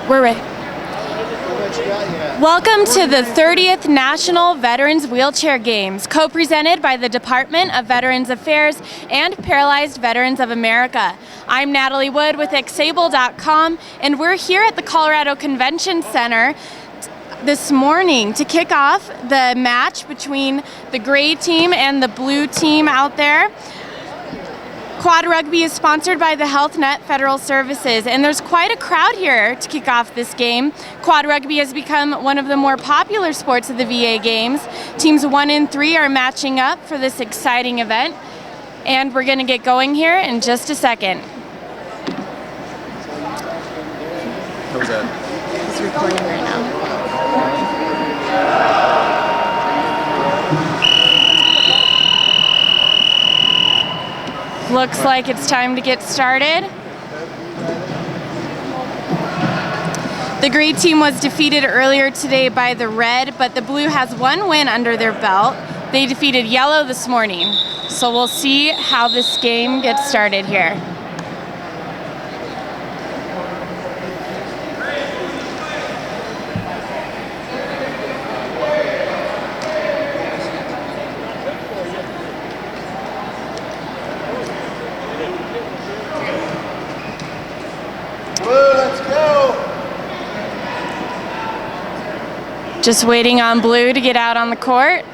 We're ready. Welcome to the 30th National Veterans Wheelchair Games, co-presented by the Department of Veterans Affairs and Paralyzed Veterans of America. I'm Natalie Wood with Xable.com, and we're here at the Colorado Convention Center this morning to kick off the match between the gray team and the blue team out there. Quad Rugby is sponsored by the Health Net Federal Services, and there's quite a crowd here to kick off this game. Quad Rugby has become one of the more popular sports of the VA Games. Teams 1 and 3 are matching up for this exciting event, and we're going to get going here in just a second. How was that? It's recording right now. Looks like it's time to get started. The gray team was defeated earlier today by the red, but the blue has one win under their belt. They defeated yellow this morning. So we'll see how this game gets started here. Just waiting on blue to get out on the court.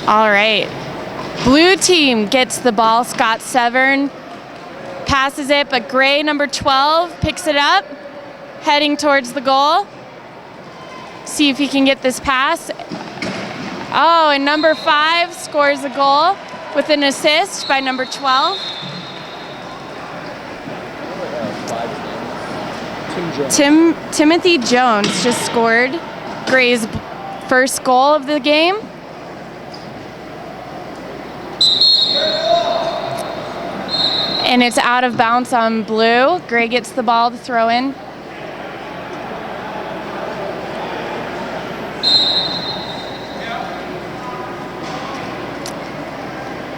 All right, blue team gets the ball. Scott Severn passes it, but gray number 12 picks it up, heading towards the goal. See if he can get this pass. Oh, and number 5 scores a goal with an assist by number 12. Timothy Jones just scored Gray's first goal of the game. And it's out of bounds on blue. Gray gets the ball to throw in.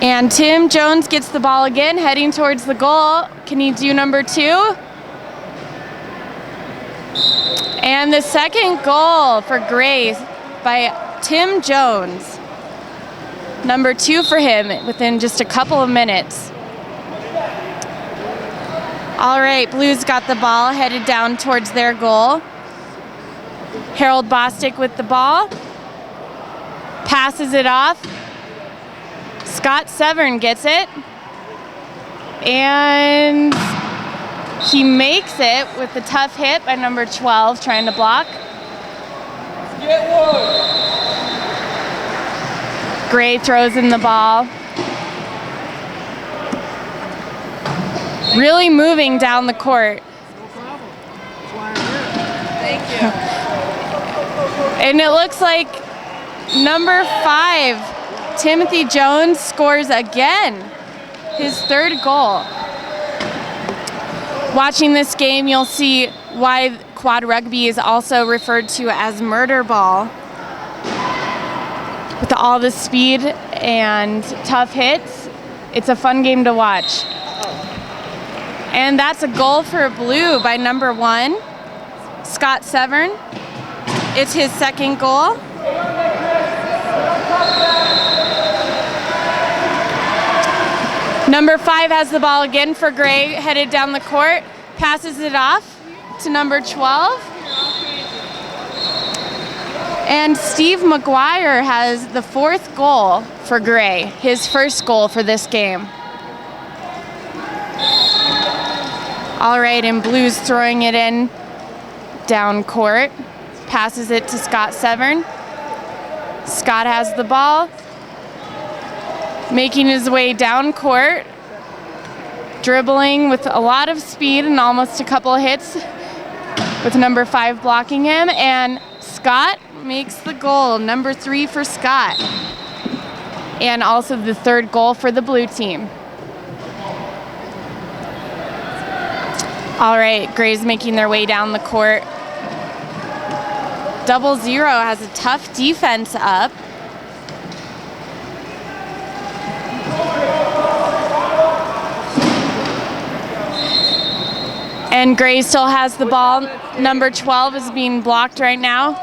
And Tim Jones gets the ball again, heading towards the goal. Can he do number 2? And the second goal for Gray by Tim Jones. Number 2 for him within just a couple of minutes. All right, Blues got the ball, headed down towards their goal. Harold Bostic with the ball. Passes it off. Scott Severn gets it. And he makes it with a tough hit by number 12, trying to block. Get one. Gray throws in the ball. Really moving down the court. No problem. That's why I'm here. Thank you. And it looks like number 5, Timothy Jones, scores again. His 3rd goal. Watching this game, you'll see why quad rugby is also referred to as murder ball. With all the speed and tough hits, it's a fun game to watch. And that's a goal for blue by number 1, Scott Severn. It's his 2nd goal. Number 5 has the ball again for Gray, headed down the court, passes it off to number 12. And Steve McGuire has the 4th goal for Gray, his 1st goal for this game. All right, and Blues throwing it in down court. Passes it to Scott Severn. Scott has the ball. Making his way down court. Dribbling with a lot of speed and almost a couple of hits. with number 5 blocking him, and Scott makes the goal. Number 3 for Scott. And also the 3rd goal for the blue team. All right, Gray's making their way down the court. 00 has a tough defense up. And Gray still has the ball. Number 12 is being blocked right now.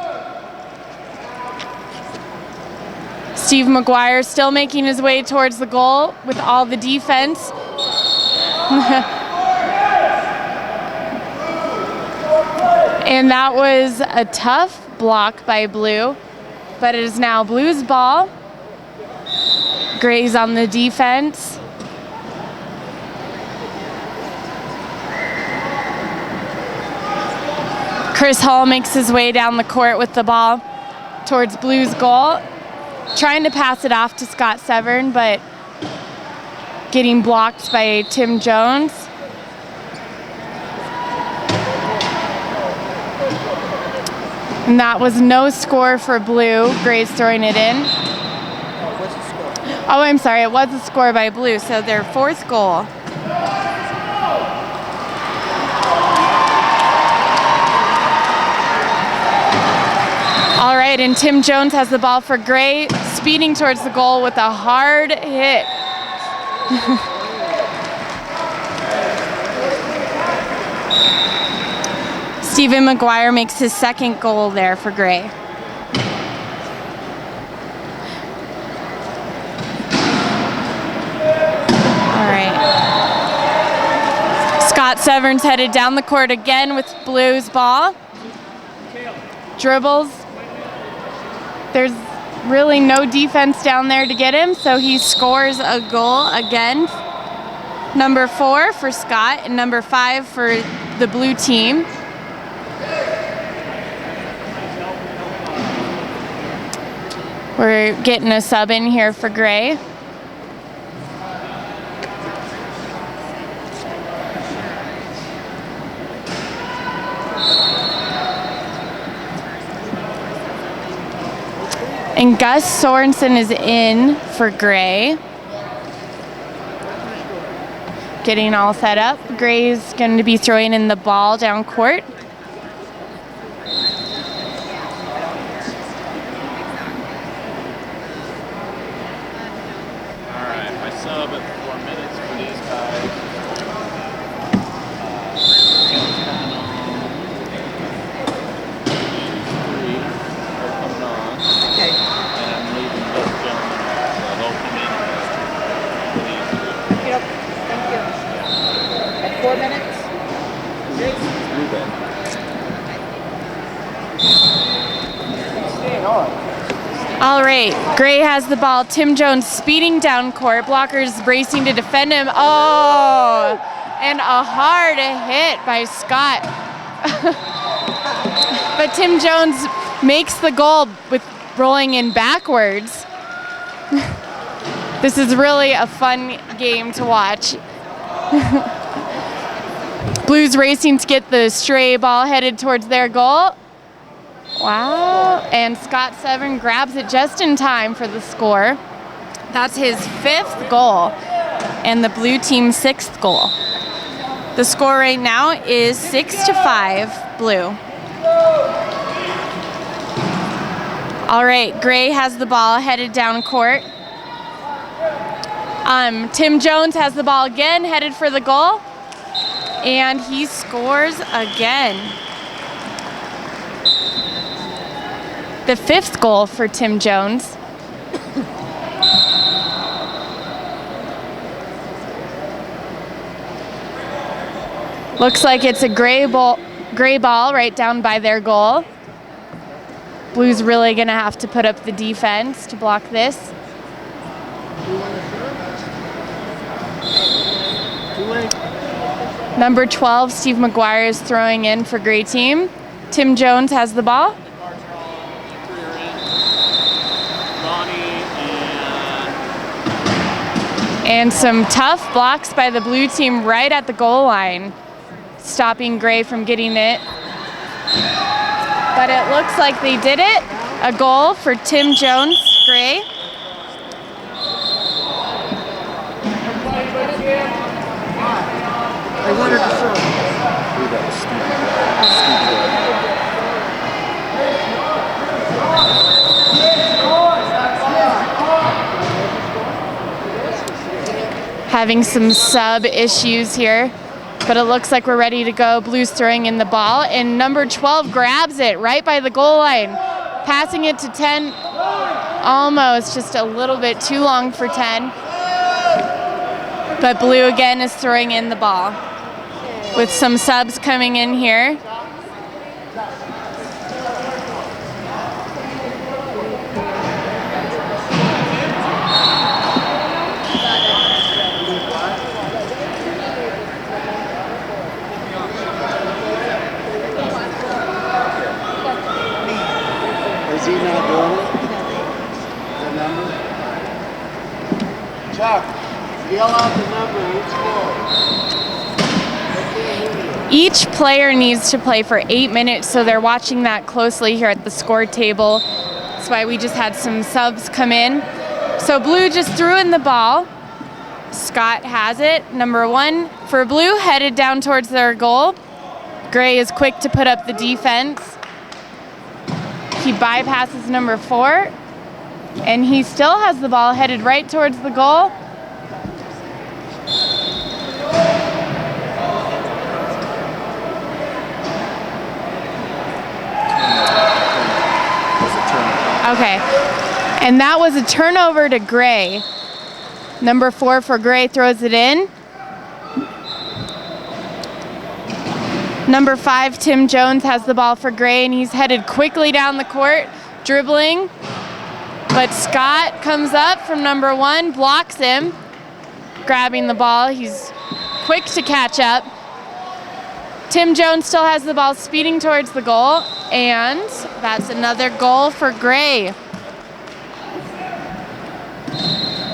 Steve McGuire still making his way towards the goal with all the defense. And that was a tough block by Blue, but it is now Blue's ball. Gray's on the defense. Chris Hall makes his way down the court with the ball towards Blue's goal, trying to pass it off to Scott Severn, but getting blocked by Tim Jones. And that was no score for Blue. Gray's throwing it in. What's the score? Oh, I'm sorry, it was a score by Blue, so their 4th goal. All right, and Tim Jones has the ball for Gray, speeding towards the goal with a hard hit. Stephen McGuire makes his 2nd goal there for Gray. All right. Scott Severn's headed down the court again with Blue's ball. Dribbles. There's really no defense down there to get him, so he scores a goal again. Number 4 for Scott and number 5 for the blue team. We're getting a sub in here for Gray. And Gus Sorensen is in for Gray. Getting all set up. Gray's going to be throwing in the ball down court. Sub at 4 minutes for these guys. Three are coming on. Okay. And I'm leaving those gentlemen off, so they'll come in for these 3. Yep. Thank you. At 4 minutes? Staying on. All right, Gray has the ball. Tim Jones speeding down court. Blockers racing to defend him. Oh, and a hard hit by Scott. But Tim Jones makes the goal with rolling in backwards. This is really a fun game to watch. Blues racing to get the stray ball headed towards their goal. Wow, and Scott Severn grabs it just in time for the score. That's his 5th goal and the blue team's 6th goal. The score right now is 6-5 Blue. All right, Gray has the ball headed down court. Tim Jones has the ball again, headed for the goal, and he scores again. The 5th goal for Tim Jones. Looks like it's a gray ball right down by their goal. Blue's really gonna have to put up the defense to block this. Number 12, Steve McGuire is throwing in for Gray team. Tim Jones has the ball. And some tough blocks by the blue team right at the goal line, stopping Gray from getting it. but it looks like they did it. A goal for Tim Jones, Gray. I wanted to show. Having some sub issues here, but it looks like we're ready to go. Blues throwing in the ball, and number 12 grabs it right by the goal line, passing it to 10, almost just a little bit too long for 10. But Blue again is throwing in the ball with some subs coming in here. Is he not doing it? The number? Chuck, yell out the number. Each player needs to play for 8 minutes, so they're watching that closely here at the score table. That's why we just had some subs come in. So Blue just threw in the ball. Scott has it. Number 1 for Blue, headed down towards their goal. Gray is quick to put up the defense. He bypasses number 4, and he still has the ball headed right towards the goal. Okay, and that was a turnover to Gray. Number 4 for Gray throws it in. Number 5, Tim Jones, has the ball for Gray, and he's headed quickly down the court, dribbling. But Scott comes up from number 1, blocks him, grabbing the ball. He's quick to catch up. Tim Jones still has the ball, speeding towards the goal, and that's another goal for Gray.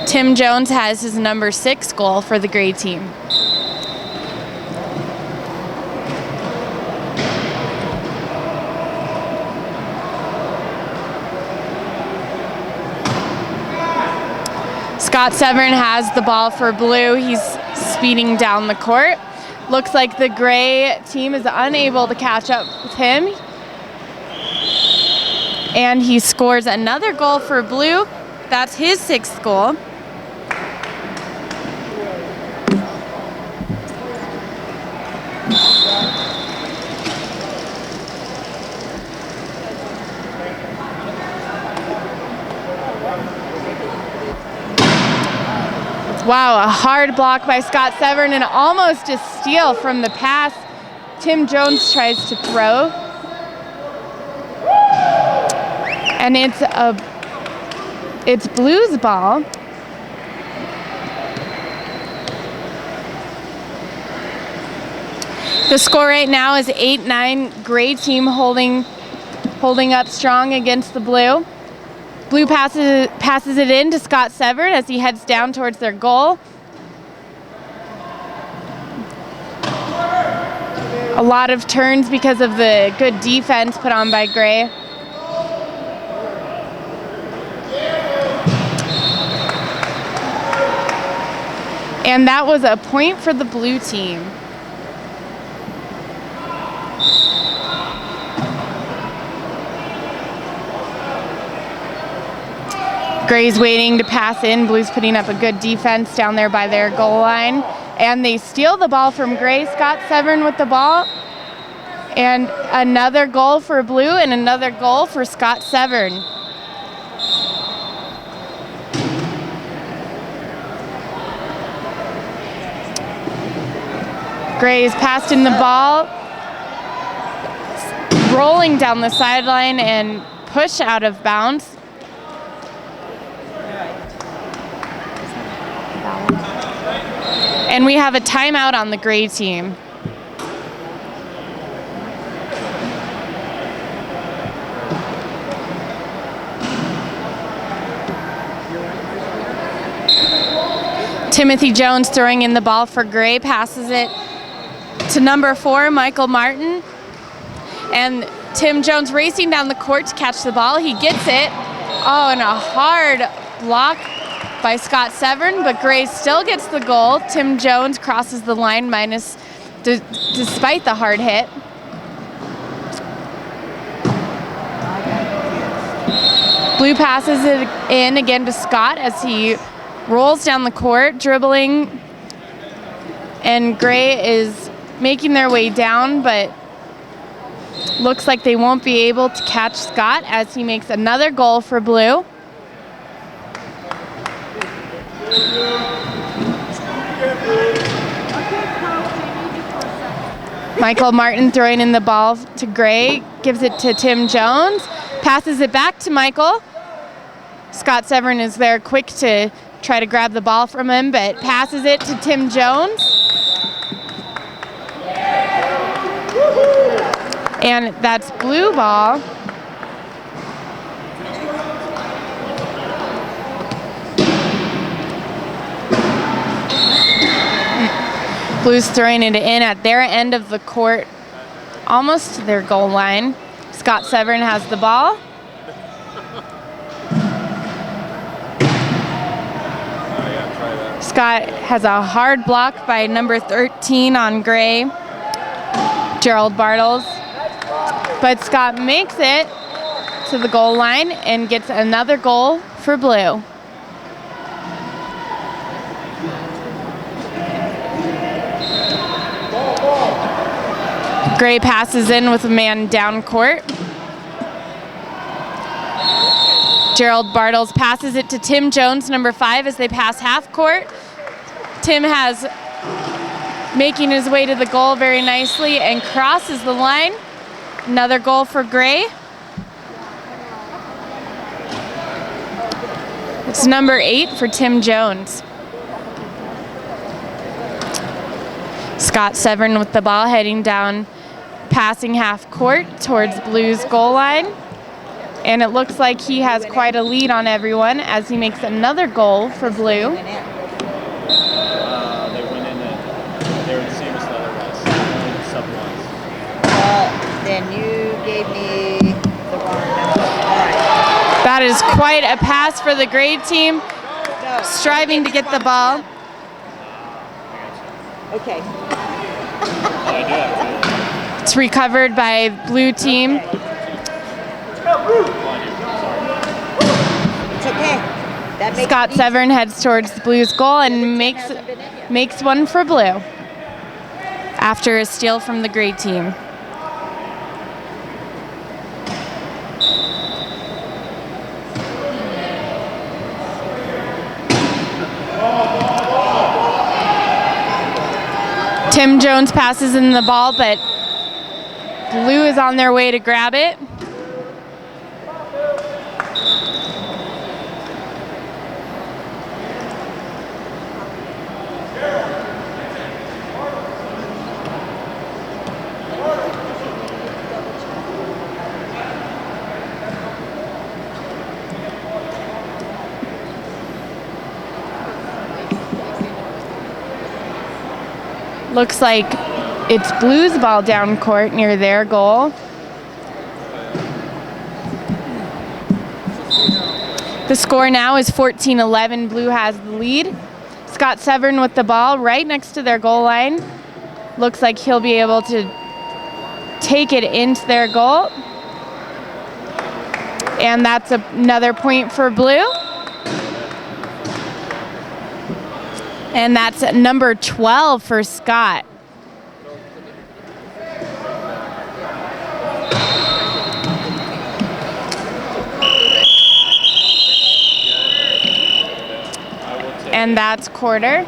Tim Jones has his number 6 goal for the Gray team. Scott Severn has the ball for Blue. He's speeding down the court. Looks like the Gray team is unable to catch up with him. And he scores another goal for Blue. That's his 6th goal. Wow, a hard block by Scott Severn and almost a steal from the pass. Tim Jones tries to throw. And it's Blue's ball. The score right now is 8-9. Gray team holding up strong against the Blue. Blue passes it in to Scott Severn as he heads down towards their goal. A lot of turns because of the good defense put on by Gray. And that was a point for the Blue team. Gray's waiting to pass in. Blue's putting up a good defense down there by their goal line. And they steal the ball from Gray. Scott Severn with the ball. And another goal for Blue and another goal for Scott Severn. Gray's passed in the ball. Rolling down the sideline and push out of bounds. And we have a timeout on the Gray team. Timothy Jones throwing in the ball for Gray, passes it to number 4, Michael Martin. And Tim Jones racing down the court to catch the ball. He gets it. Oh, and a hard block by Scott Severn, but Gray still gets the goal. Tim Jones crosses the line despite the hard hit. Blue passes it in again to Scott as he rolls down the court, dribbling, and Gray is making their way down, but looks like they won't be able to catch Scott as he makes another goal for Blue. Michael Martin throwing in the ball to Gray, gives it to Tim Jones, passes it back to Michael. Scott Severn is there quick to try to grab the ball from him, but passes it to Tim Jones. And that's Blue ball. Blue's throwing it in at their end of the court, almost to their goal line. Scott Severn has the ball. Scott has a hard block by number 13 on Gray, Gerald Bartles. But Scott makes it to the goal line and gets another goal for Blue. Gray passes in with a man down court. Gerald Bartles passes it to Tim Jones, number 5, as they pass half court. Tim has making his way to the goal very nicely and crosses the line. Another goal for Gray. It's number 8 for Tim Jones. Scott Severn with the ball heading down, passing half court towards Blue's goal line. And it looks like he has quite a lead on everyone as he makes another goal for Blue. They went in and they were the same as the other guys. Sub ones. Then you gave me the wrong number. That is quite a pass for the Gray team, No. striving to get the ball. Okay. Oh, I do have It's recovered by Blue team. It's okay. That makes Scott it Severn heads towards the Blues goal and makes one for Blue after a steal from the Gray team. Tim Jones passes in the ball, but Blue is on their way to grab it. Looks like it's Blue's ball down court near their goal. The score now is 14-11. Blue has the lead. Scott Severn with the ball right next to their goal line. Looks like he'll be able to take it into their goal. And that's another point for Blue. And that's number 12 for Scott. And that's quarter.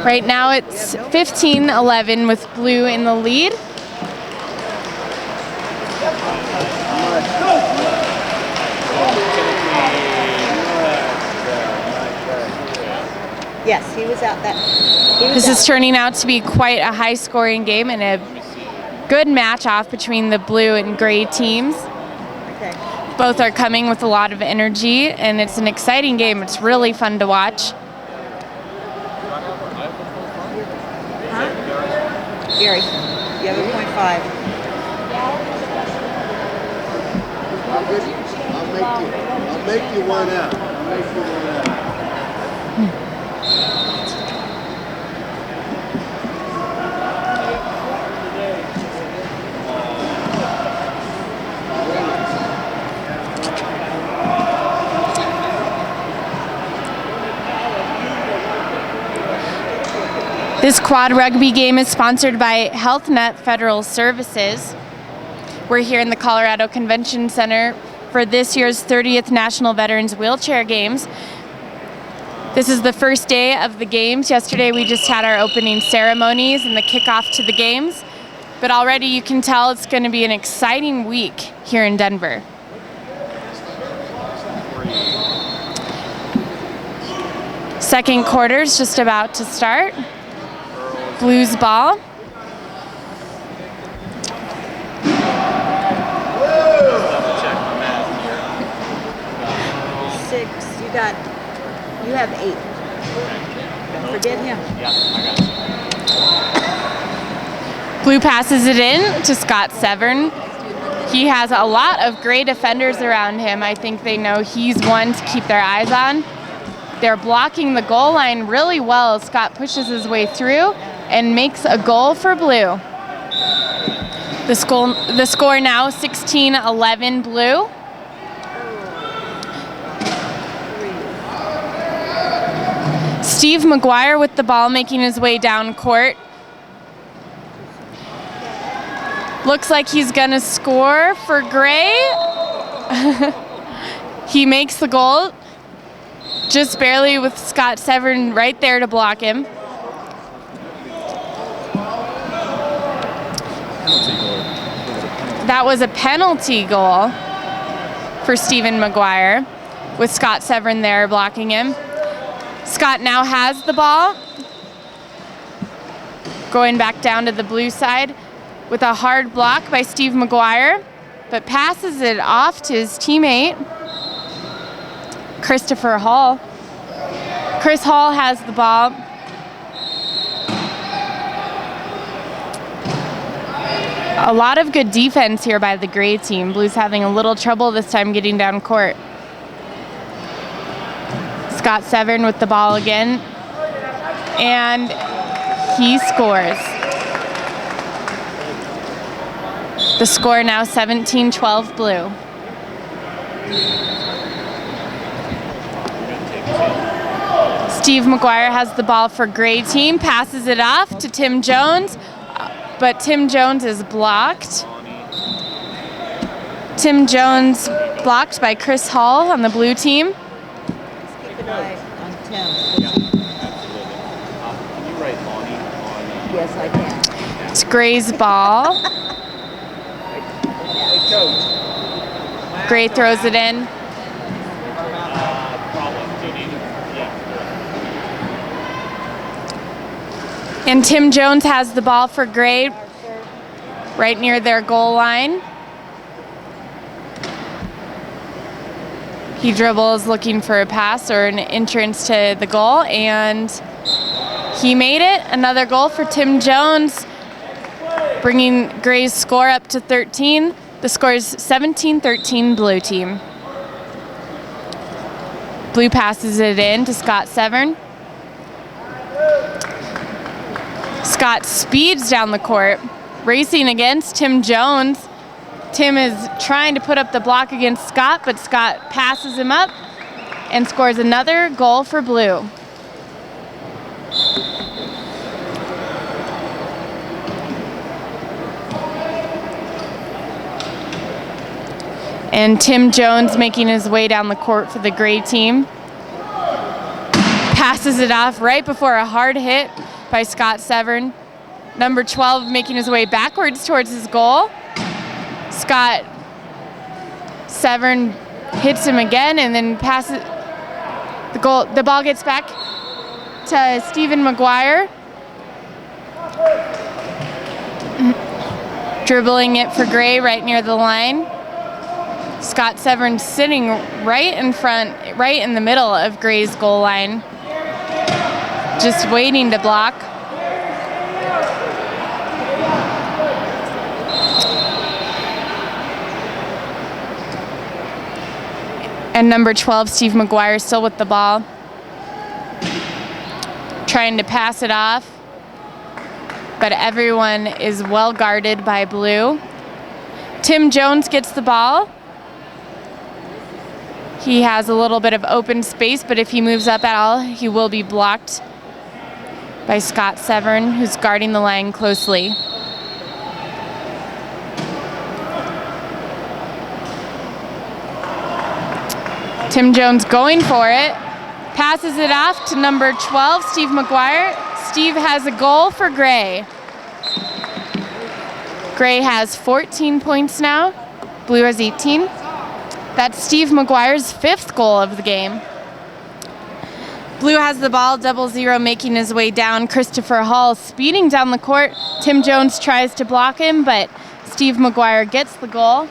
Right now it's 15-11 with Blue in the lead. Yes, he was out that. This is turning out to be quite a high-scoring game and a good match-off between the Blue and Gray teams. Okay. Both are coming with a lot of energy, and it's an exciting game. It's really fun to watch. Gary, you have a .5. I'll make you one out. I'll make you one out. This quad rugby game is sponsored by HealthNet Federal Services. We're here in the Colorado Convention Center for this year's 30th National Veterans Wheelchair Games. This is the first day of the games. Yesterday we just had our opening ceremonies and the kickoff to the games, but already you can tell it's going to be an exciting week here in Denver. Second quarter is just about to start. Blues ball. Six. You have 8. Don't forget him. Yeah, I got you. Blue passes it in to Scott Severn. He has a lot of great defenders around him. I think they know he's one to keep their eyes on. They're blocking the goal line really well. Scott pushes his way through and makes a goal for Blue. The score now 16-11 Blue. Steve McGuire with the ball, making his way down court. Looks like he's gonna score for Gray. He makes the goal, just barely, with Scott Severn right there to block him. That was a penalty goal for Stephen McGuire, with Scott Severn there blocking him. Scott now has the ball, going back down to the blue side with a hard block by Steve McGuire, but passes it off to his teammate, Christopher Hall. Chris Hall has the ball. A lot of good defense here by the Gray team. Blues having a little trouble this time getting down court. Scott Severn with the ball again, and he scores. The score now 17-12 Blue. Steve McGuire has the ball for Gray team, passes it off to Tim Jones, but Tim Jones is blocked. Tim Jones blocked by Chris Hall on the Blue team. Keep an eye on Tim. Yeah, absolutely. Can you write Lonnie on? Yes, I can. It's Gray's ball. Gray throws it in. And Tim Jones has the ball for Gray right near their goal line. He dribbles looking for a pass or an entrance to the goal, and he made it. Another goal for Tim Jones, bringing Gray's score up to 13. The score is 17-13 Blue team. Blue passes it in to Scott Severn. Scott speeds down the court, racing against Tim Jones. Tim is trying to put up the block against Scott, but Scott passes him up and scores another goal for Blue. And Tim Jones making his way down the court for the Gray team. Passes it off right before a hard hit by Scott Severn. Number 12 making his way backwards towards his goal. Scott Severn hits him again and then passes the goal. The ball gets back to Stephen McGuire. Dribbling it for Gray right near the line. Scott Severn sitting right in front, right in the middle of Gray's goal line, just waiting to block. And number 12, Steve McGuire, still with the ball. Trying to pass it off. But everyone is well guarded by blue. Tim Jones gets the ball. He has a little bit of open space, but if he moves up at all, he will be blocked by Scott Severn, who's guarding the line closely. Tim Jones going for it. Passes it off to number 12, Steve McGuire. Steve has a goal for Gray. Gray has 14 points now. Blue has 18. That's Steve McGuire's 5th goal of the game. Blue has the ball, 0-0, making his way down. Christopher Hall speeding down the court. Tim Jones tries to block him, but Steve McGuire gets the goal.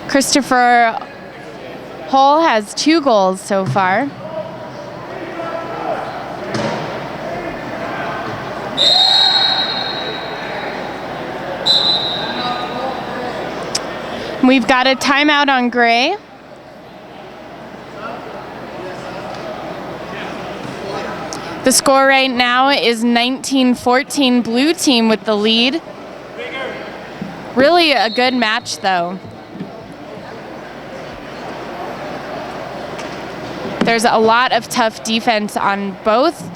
Christopher Hall has 2 goals so far. We've got a timeout on Gray. The score right now is 19-14, blue team with the lead. Really a good match though. There's a lot of tough defense on both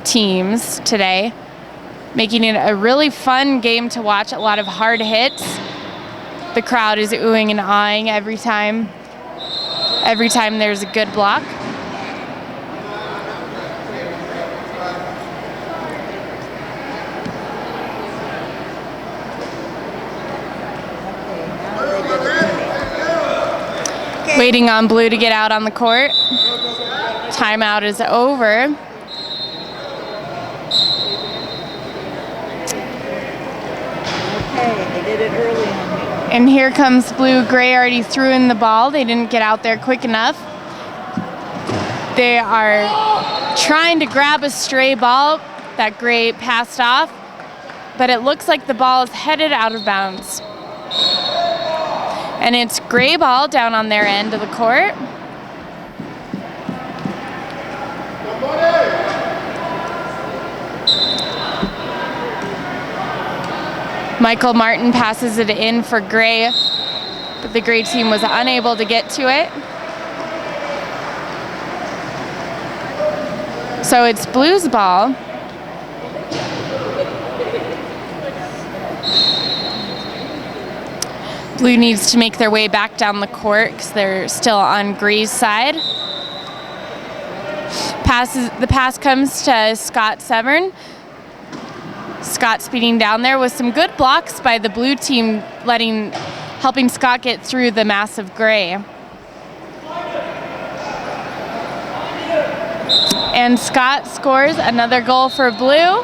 teams today, making it a really fun game to watch. A lot of hard hits. The crowd is oohing and aahing every time there's a good block. Waiting on blue to get out on the court. Timeout is over. Okay, they did it early on me. And here comes blue. Gray already threw in the ball. They didn't get out there quick enough. They are trying to grab a stray ball that Gray passed off, but it looks like the ball is headed out of bounds. And it's Gray ball down on their end of the court. Michael Martin passes it in for Gray, but the Gray team was unable to get to it. So it's Blue's ball. Blue needs to make their way back down the court because they're still on Gray's side. The pass comes to Scott Severn. Scott speeding down there with some good blocks by the blue team, helping Scott get through the massive Gray. And Scott scores another goal for blue.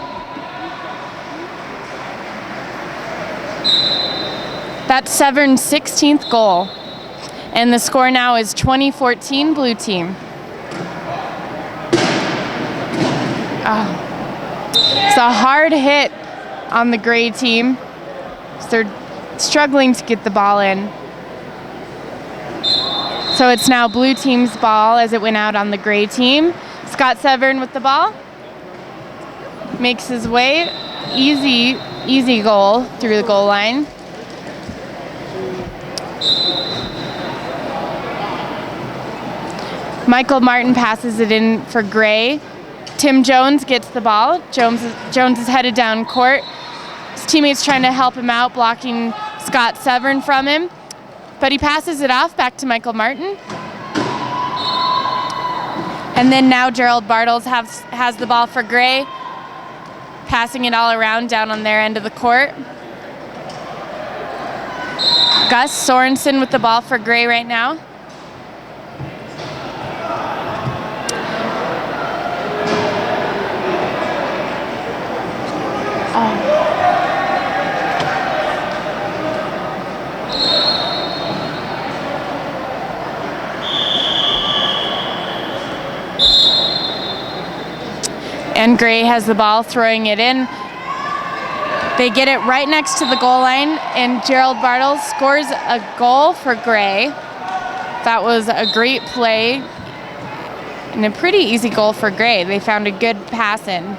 That's Severn's 16th goal. And the score now is 20-14 blue team. It's a hard hit on the Gray team. So they're struggling to get the ball in. So it's now blue team's ball as it went out on the Gray team. Scott Severn with the ball. Makes his way. Easy goal through the goal line. Michael Martin passes it in for Gray. Tim Jones gets the ball. Jones is headed down court. His teammates trying to help him out, blocking Scott Severn from him. But he passes it off back to Michael Martin. And then now Gerald Bartles has the ball for Gray, passing it all around down on their end of the court. Gus Sorensen with the ball for Gray right now. And Gray has the ball, throwing it in. They get it right next to the goal line, and Gerald Bartles scores a goal for Gray. That was a great play and a pretty easy goal for Gray. They found a good pass in.